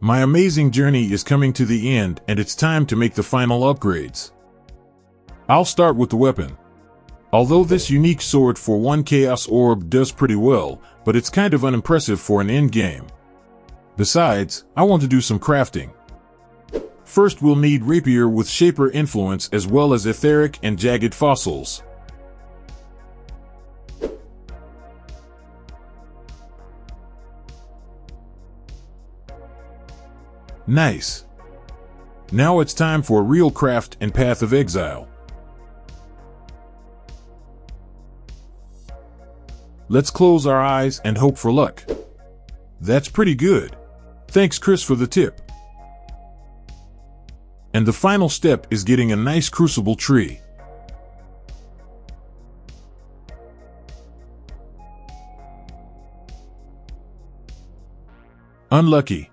My amazing journey is coming to the end, and it's time to make the final upgrades. I'll start with the weapon. Although this unique sword for 1 Chaos Orb does pretty well, but it's kind of unimpressive for an endgame. Besides, I want to do some crafting. First, we'll need rapier with shaper influence as well as etheric and jagged fossils. Nice. Now it's time for a real craft and Path of Exile. Let's close our eyes and hope for luck. That's pretty good. Thanks, Chris, for the tip. And the final step is getting a nice Crucible tree. Unlucky.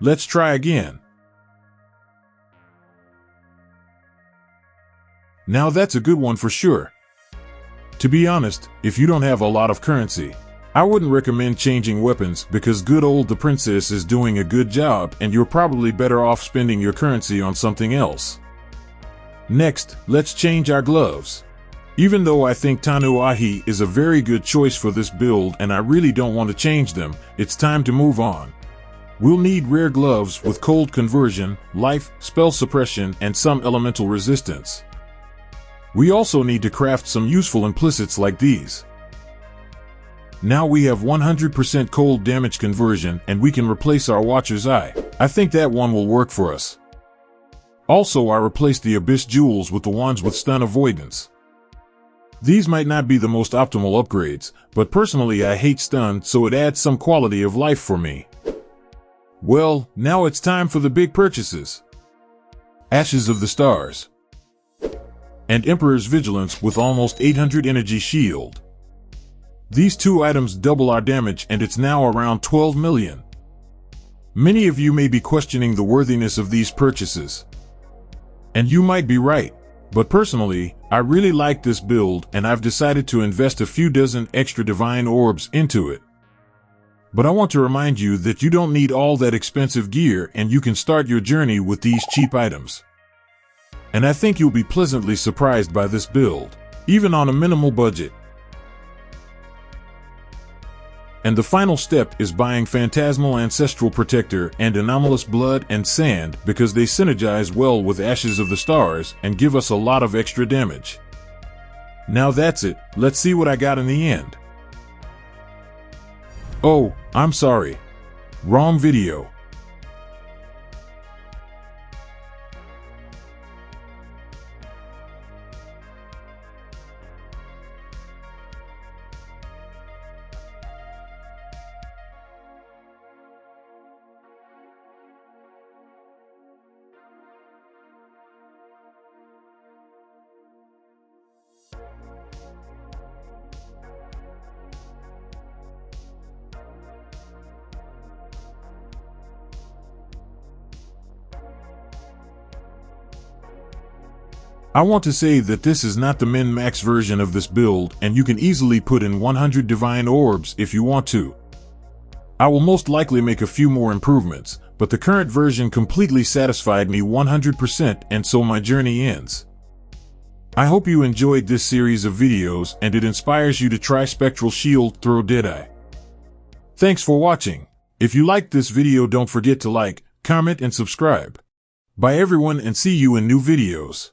Let's try again. Now that's a good one for sure. To be honest, if you don't have a lot of currency, I wouldn't recommend changing weapons because good old the princess is doing a good job and you're probably better off spending your currency on something else. Next, let's change our gloves. Even though I think Tanu Ahi is a very good choice for this build and I really don't want to change them, it's time to move on. We'll need rare gloves with cold conversion, life, spell suppression, and some elemental resistance. We also need to craft some useful implicits like these. Now we have 100% cold damage conversion and we can replace our Watcher's Eye. I think that one will work for us. Also, I replaced the Abyss Jewels with the ones with stun avoidance. These might not be the most optimal upgrades, but personally I hate stun, so it adds some quality of life for me. Well, now it's time for the big purchases. Ashes of the Stars. And Emperor's Vigilance with almost 800 energy shield. These two items double our damage and it's now around 12 million. Many of you may be questioning the worthiness of these purchases. And you might be right, but personally, I really like this build and I've decided to invest a few dozen extra divine orbs into it. But I want to remind you that you don't need all that expensive gear and you can start your journey with these cheap items. And I think you'll be pleasantly surprised by this build, even on a minimal budget. And the final step is buying Phantasmal Ancestral Protector and Anomalous Blood and Sand because they synergize well with Ashes of the Stars and give us a lot of extra damage. Now that's it, let's see what I got in the end. Oh, I'm sorry. Wrong video. I want to say that this is not the min-max version of this build and you can easily put in 100 divine orbs if you want to. I will most likely make a few more improvements, but the current version completely satisfied me 100% and so my journey ends. I hope you enjoyed this series of videos and it inspires you to try Spectral Shield Throw Deadeye. Thanks for watching. If you liked this video, don't forget to like, comment and subscribe. Bye everyone and see you in new videos.